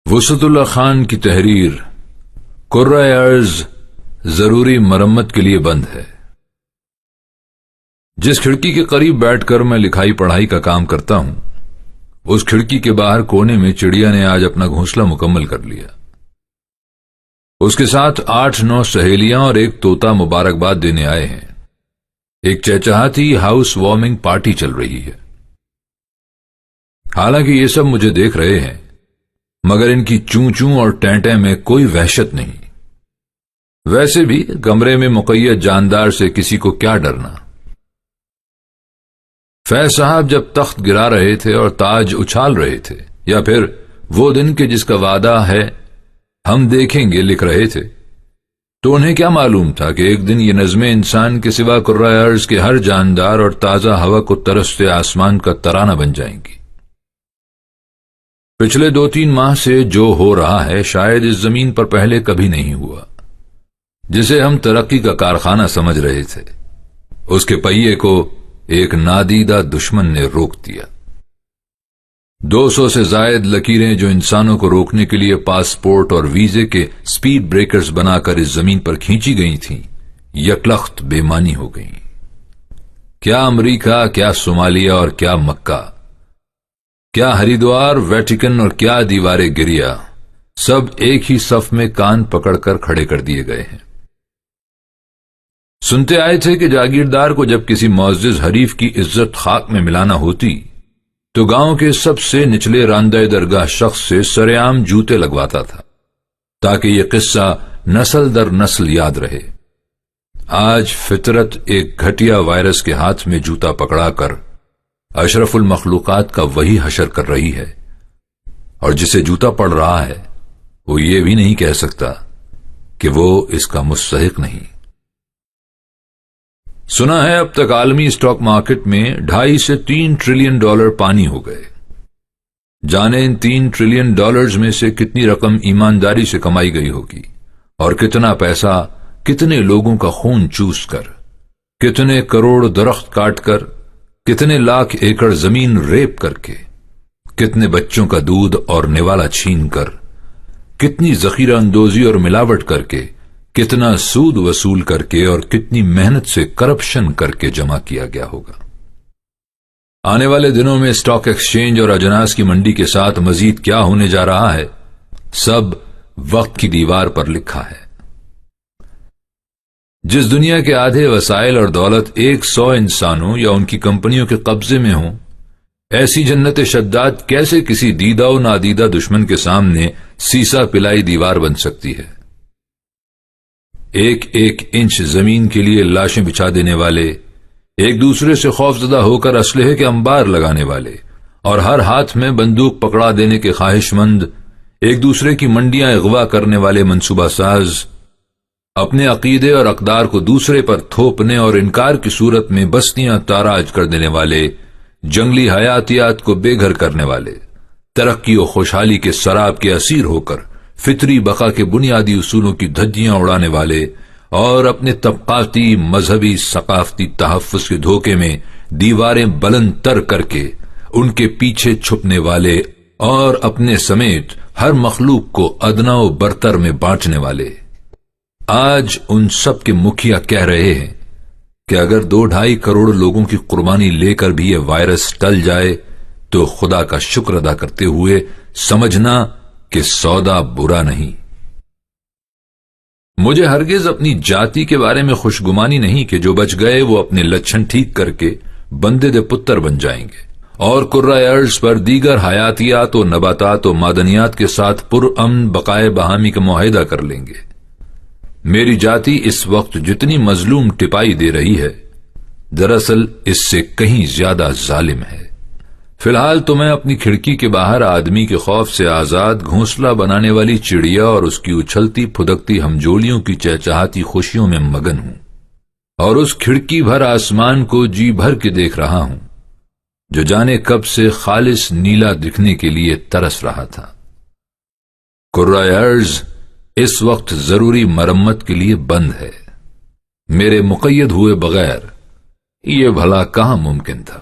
وسعت اللہ خان کی تحریر کرۂ ارض ضروری مرمت کے لیے بند ہے۔ جس کھڑکی کے قریب بیٹھ کر میں لکھائی پڑھائی کا کام کرتا ہوں، اس کھڑکی کے باہر کونے میں چڑیا نے آج اپنا گھونسلہ مکمل کر لیا۔ اس کے ساتھ 8-9 سہیلیاں اور ایک طوطا مبارکباد دینے آئے ہیں۔ ایک چہچہاتی ہاؤس وارمنگ پارٹی چل رہی ہے۔ حالانکہ یہ سب مجھے دیکھ رہے ہیں، مگر ان کی چوں چوں اور ٹینٹیں میں کوئی وحشت نہیں۔ ویسے بھی کمرے میں مقید جاندار سے کسی کو کیا ڈرنا۔ فیض صاحب جب تخت گرا رہے تھے اور تاج اچھال رہے تھے، یا پھر وہ دن کے جس کا وعدہ ہے ہم دیکھیں گے لکھ رہے تھے، تو انہیں کیا معلوم تھا کہ ایک دن یہ نظمیں انسان کے سوا کرۂ ارض کے ہر جاندار اور تازہ ہوا کو ترستے آسمان کا ترانہ بن جائیں گی۔ پچھلے 2-3 ماہ سے جو ہو رہا ہے شاید اس زمین پر پہلے کبھی نہیں ہوا۔ جسے ہم ترقی کا کارخانہ سمجھ رہے تھے، اس کے پہیے کو ایک نادیدہ دشمن نے روک دیا۔ 200 سے زائد لکیریں جو انسانوں کو روکنے کے لیے پاسپورٹ اور ویزے کے سپیڈ بریکرز بنا کر اس زمین پر کھینچی گئی تھیں، یکلخت بے معنی ہو گئیں۔ کیا امریکہ، کیا صومالیہ اور کیا مکہ، کیا ہریدوار، ویٹیکن اور کیا دیوار گریا، سب ایک ہی صف میں کان پکڑ کر کھڑے کر دیے گئے ہیں۔ سنتے آئے تھے کہ جاگیردار کو جب کسی معزز حریف کی عزت خاک میں ملانا ہوتی تو گاؤں کے سب سے نچلے راندہ درگاہ شخص سے سرعام جوتے لگواتا تھا، تاکہ یہ قصہ نسل در نسل یاد رہے۔ آج فطرت ایک گھٹیا وائرس کے ہاتھ میں جوتا پکڑا کر اشرف المخلوقات کا وہی حشر کر رہی ہے، اور جسے جوتا پڑ رہا ہے وہ یہ بھی نہیں کہہ سکتا کہ وہ اس کا مستحق نہیں۔ سنا ہے اب تک عالمی اسٹاک مارکیٹ میں 2.5 سے 3 ٹریلین ڈالر پانی ہو گئے۔ جانے ان 3 ٹریلین ڈالرز میں سے کتنی رقم ایمانداری سے کمائی گئی ہوگی، اور کتنا پیسہ کتنے لوگوں کا خون چوس کر، کتنے کروڑ درخت کاٹ کر، کتنے لاکھ ایکڑ زمین ریپ کر کے، کتنے بچوں کا دودھ اور نوالا چھین کر، کتنی ذخیرہ اندوزی اور ملاوٹ کر کے، کتنا سود وصول کر کے اور کتنی محنت سے کرپشن کر کے جمع کیا گیا ہوگا۔ آنے والے دنوں میں اسٹاک ایکسچینج اور اجناس کی منڈی کے ساتھ مزید کیا ہونے جا رہا ہے، سب وقت کی دیوار پر لکھا ہے۔ جس دنیا کے آدھے وسائل اور دولت 100 انسانوں یا ان کی کمپنیوں کے قبضے میں ہوں، ایسی جنت شداد کیسے کسی دیدہ و نادیدہ دشمن کے سامنے سیسا پلائی دیوار بن سکتی ہے؟ ایک ایک انچ زمین کے لیے لاشیں بچھا دینے والے، ایک دوسرے سے خوفزدہ ہو کر اسلحے کے انبار لگانے والے، اور ہر ہاتھ میں بندوق پکڑا دینے کے خواہش مند، ایک دوسرے کی منڈیاں اغوا کرنے والے منصوبہ ساز، اپنے عقیدے اور اقدار کو دوسرے پر تھوپنے اور انکار کی صورت میں بستیاں تاراج کر دینے والے، جنگلی حیاتیات کو بے گھر کرنے والے، ترقی و خوشحالی کے سراب کے اسیر ہو کر فطری بقا کے بنیادی اصولوں کی دھجیاں اڑانے والے، اور اپنے طبقاتی، مذہبی، ثقافتی تحفظ کے دھوکے میں دیواریں بلند تر کر کے ان کے پیچھے چھپنے والے، اور اپنے سمیت ہر مخلوق کو ادنا و برتر میں بانٹنے والے۔ آج ان سب کے مکھیا کہہ رہے ہیں کہ اگر 2-2.5 کروڑ لوگوں کی قربانی لے کر بھی یہ وائرس ٹل جائے تو خدا کا شکر ادا کرتے ہوئے سمجھنا کہ سودا برا نہیں۔ مجھے ہرگز اپنی جاتی کے بارے میں خوشگمانی نہیں کہ جو بچ گئے وہ اپنے لچھن ٹھیک کر کے بندے دے پتر بن جائیں گے، اور کرۂ ارض پر دیگر حیاتیات و نباتات و معدنیات کے ساتھ پرامن بقائے بہامی کا معاہدہ کر لیں گے۔ میری جاتی اس وقت جتنی مظلوم ٹپائی دے رہی ہے، دراصل اس سے کہیں زیادہ ظالم ہے۔ فی الحال تو میں اپنی کھڑکی کے باہر آدمی کے خوف سے آزاد گھونسلہ بنانے والی چڑیا اور اس کی اچھلتی پھدکتی ہمجولیوں کی چہچہاتی خوشیوں میں مگن ہوں، اور اس کھڑکی بھر آسمان کو جی بھر کے دیکھ رہا ہوں جو جانے کب سے خالص نیلا دکھنے کے لیے ترس رہا تھا۔ کرۂ ارض اس وقت ضروری مرمت کے لیے بند ہے۔ میرے مقید ہوئے بغیر یہ بھلا کہاں ممکن تھا؟